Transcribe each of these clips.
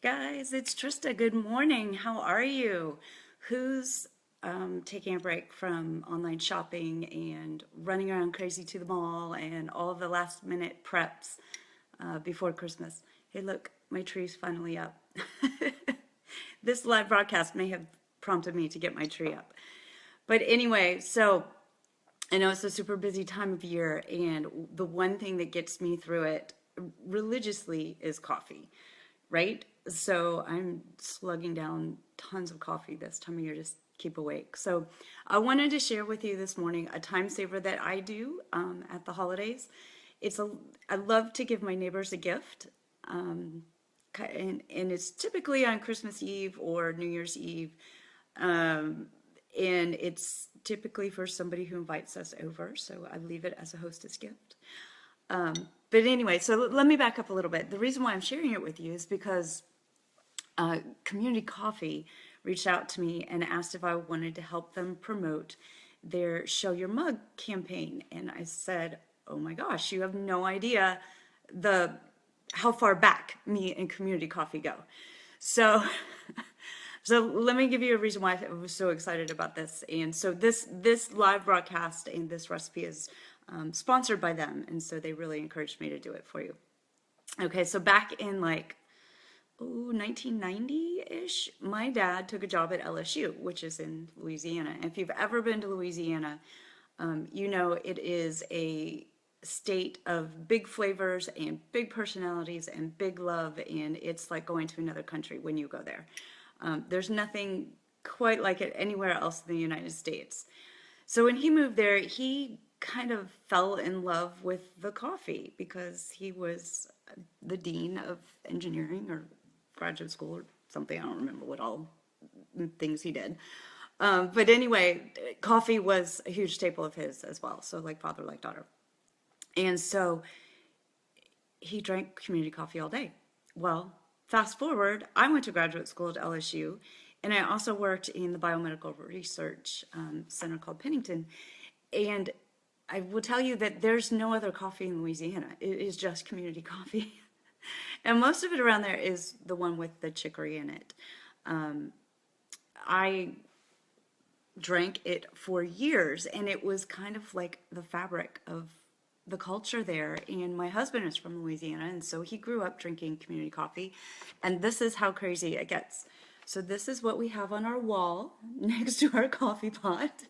Guys, it's Trista. Good morning. How are you? Who's taking a break from online shopping and running around crazy to the mall and all the last minute preps before Christmas? Hey, look, my tree's finally up. This live broadcast may have prompted me to get my tree up. But anyway, so I know it's a super busy time of year, and the one thing that gets me through it religiously is coffee, right? So I'm slugging down tons of coffee this time of year to keep awake. So I wanted to share with you this morning a time saver that I do at the holidays. I love to give my neighbors a gift, and it's typically on Christmas Eve or New Year's Eve. And it's typically for somebody who invites us over, so I leave it as a hostess gift. But anyway, so let me back up a little bit. The reason why I'm sharing it with you is because Community Coffee reached out to me and asked if I wanted to help them promote their Show Your Mug campaign. And I said, oh my gosh, you have no idea how far back me and Community Coffee go. So So let me give you a reason why I was so excited about this. And so this live broadcast and this recipe is sponsored by them, and so they really encouraged me to do it for you. Okay, so back in 1990-ish, my dad took a job at LSU, which is in Louisiana. And if you've ever been to Louisiana, you know it is a state of big flavors and big personalities and big love, and it's like going to another country when you go there. There's nothing quite like it anywhere else in the United States. So when he moved there, he kind of fell in love with the coffee because he was the dean of engineering or graduate school or something. I don't remember what all things he did. But anyway, coffee was a huge staple of his as well. So like father, like daughter. And so he drank community coffee all day. Well, fast forward, I went to graduate school at LSU, and I also worked in the biomedical research center called Pennington. And I will tell you that there's no other coffee in Louisiana. It is just community coffee. And most of it around there is the one with the chicory in it. I drank it for years, and it was kind of like the fabric of the culture there. And my husband is from Louisiana, and so he grew up drinking community coffee. And this is how crazy it gets. So this is what we have on our wall next to our coffee pot.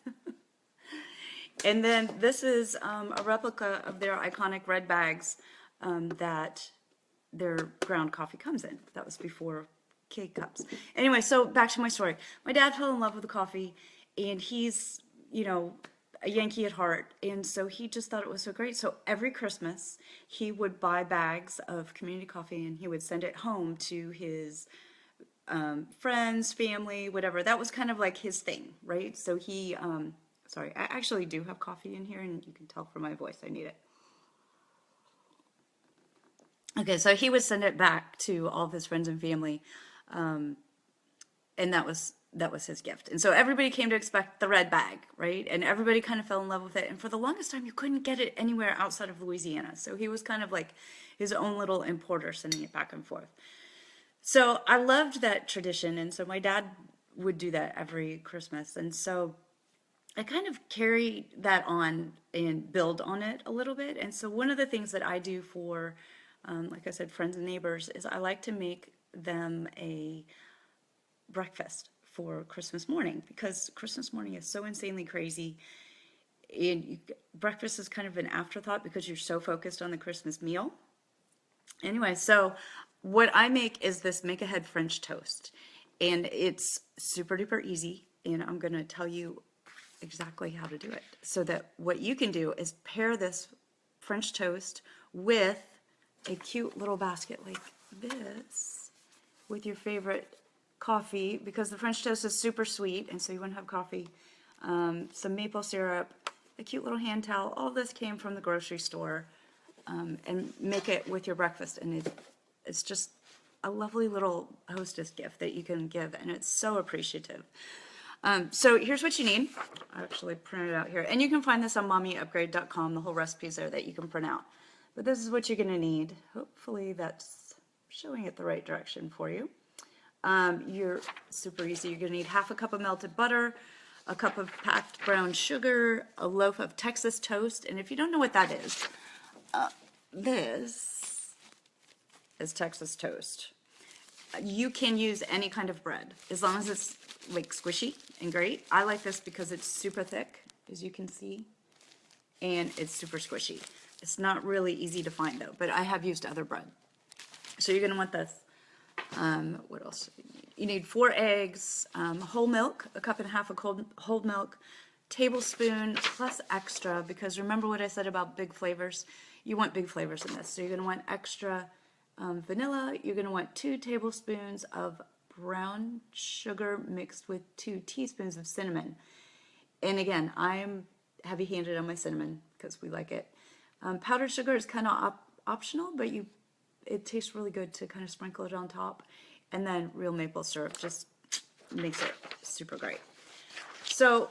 And then this is a replica of their iconic red bags that their ground coffee comes in. That was before K-cups. Anyway, so back to my story. My dad fell in love with the coffee, and he's, a Yankee at heart, and so he just thought it was so great. So every Christmas, he would buy bags of community coffee, and he would send it home to his friends, family, whatever. That was kind of like his thing, right? So he, sorry, I actually do have coffee in here, and you can tell from my voice I need it. Okay, so he would send it back to all of his friends and family, and that was his gift. And so everybody came to expect the red bag, right? And everybody kind of fell in love with it. And for the longest time, you couldn't get it anywhere outside of Louisiana. So he was kind of like his own little importer, sending it back and forth. So I loved that tradition. And so my dad would do that every Christmas. And so I kind of carry that on and build on it a little bit. And so one of the things that I do for, like I said, friends and neighbors, is I like to make them a breakfast for Christmas morning, because Christmas morning is so insanely crazy. And breakfast is kind of an afterthought because you're so focused on the Christmas meal. Anyway, so what I make is this make-ahead French toast. And it's super duper easy. And I'm going to tell you exactly how to do it. So that what you can do is pair this French toast with a cute little basket like this with your favorite coffee, because the French toast is super sweet, and so you want to have coffee, some maple syrup, a cute little hand towel. All this came from the grocery store, and make it with your breakfast, and it's just a lovely little hostess gift that you can give, and it's so appreciative. So here's what you need. I actually printed it out here, and you can find this on mommyupgrade.com. The whole recipe is there that you can print out. But this is what you're going to need. Hopefully that's showing it the right direction for you. You're super easy. You're going to need half a cup of melted butter, a cup of packed brown sugar, a loaf of Texas toast, and if you don't know what that is, this is Texas toast. You can use any kind of bread as long as it's like squishy and great. I like this because it's super thick, as you can see, and it's super squishy. It's not really easy to find though, but I have used other bread. So you're going to want this. What else? You need 4 eggs, whole milk, a cup and a half of whole milk, tablespoon plus extra, because remember what I said about big flavors? You want big flavors in this. So you're going to want extra vanilla. You're going to want 2 tablespoons of brown sugar mixed with 2 teaspoons of cinnamon. And again, I'm heavy-handed on my cinnamon because we like it. Powdered sugar is kind of optional, but it tastes really good to kind of sprinkle it on top. And then real maple syrup just makes it super great. So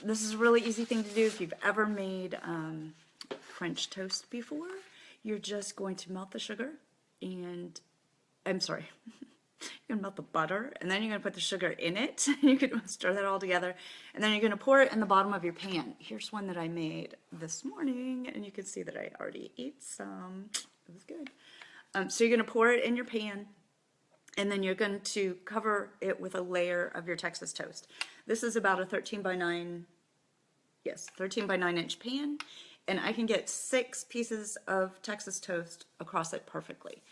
this is a really easy thing to do if you've ever made French toast before. You're just going to melt the sugar and, I'm sorry, you're going to melt the butter, and then you're going to put the sugar in it. You can stir that all together, and then you're going to pour it in the bottom of your pan. Here's one that I made this morning, and you can see that I already ate some. It was good. So you're going to pour it in your pan, and then you're going to cover it with a layer of your Texas toast. This is about a 13 by 9 inch pan, and I can get 6 pieces of Texas toast across it perfectly.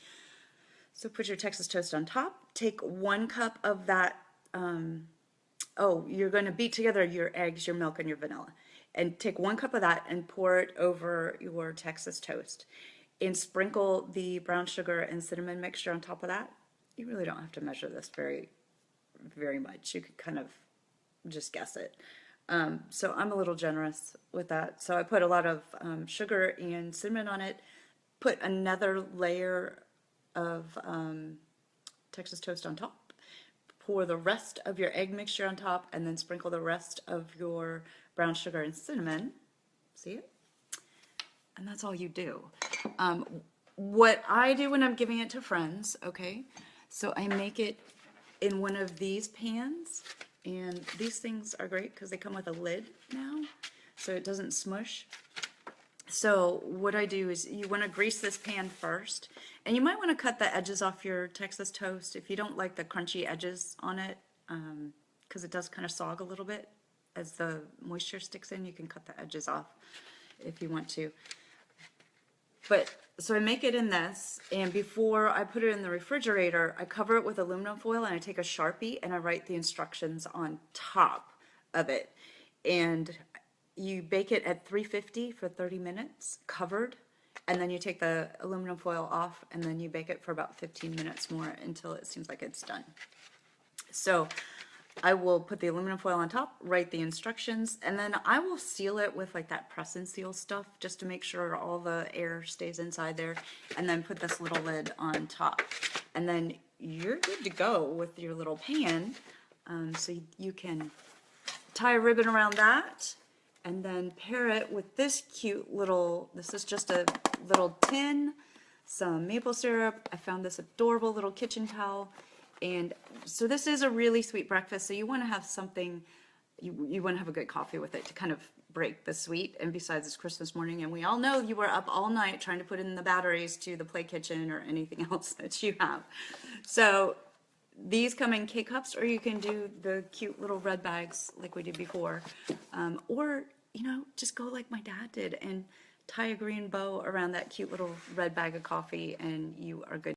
So put your Texas toast on top, take 1 cup of that, you're going to beat together your eggs, your milk, and your vanilla. And take 1 cup of that and pour it over your Texas toast. And sprinkle the brown sugar and cinnamon mixture on top of that. You really don't have to measure this very, very much. You could kind of just guess it. So I'm a little generous with that. So I put a lot of sugar and cinnamon on it, put another layer of Texas toast on top, pour the rest of your egg mixture on top, and then sprinkle the rest of your brown sugar and cinnamon. See it? And that's all you do. What I do when I'm giving it to friends, okay, so I make it in one of these pans, and these things are great because they come with a lid now, so it doesn't smush. So what I do is you want to grease this pan first, and you might want to cut the edges off your Texas toast if you don't like the crunchy edges on it, because it does kind of sog a little bit as the moisture sticks in. You can cut the edges off if you want to. But so I make it in this, and before I put it in the refrigerator, I cover it with aluminum foil, and I take a Sharpie and I write the instructions on top of it. And you bake it at 350 for 30 minutes, covered, and then you take the aluminum foil off, and then you bake it for about 15 minutes more until it seems like it's done. So I will put the aluminum foil on top, write the instructions, and then I will seal it with like that press and seal stuff just to make sure all the air stays inside there, and then put this little lid on top. And then you're good to go with your little pan. So you can tie a ribbon around that, and then pair it with this cute little, this is just a little tin, some maple syrup. I found this adorable little kitchen towel. And so this is a really sweet breakfast, so you want to have something, you want to have a good coffee with it to kind of break the sweet. And besides, it's Christmas morning, and we all know you were up all night trying to put in the batteries to the play kitchen or anything else that you have. So these come in K-cups, or you can do the cute little red bags like we did before. Or, you know, just go like my dad did and tie a green bow around that cute little red bag of coffee, and you are good.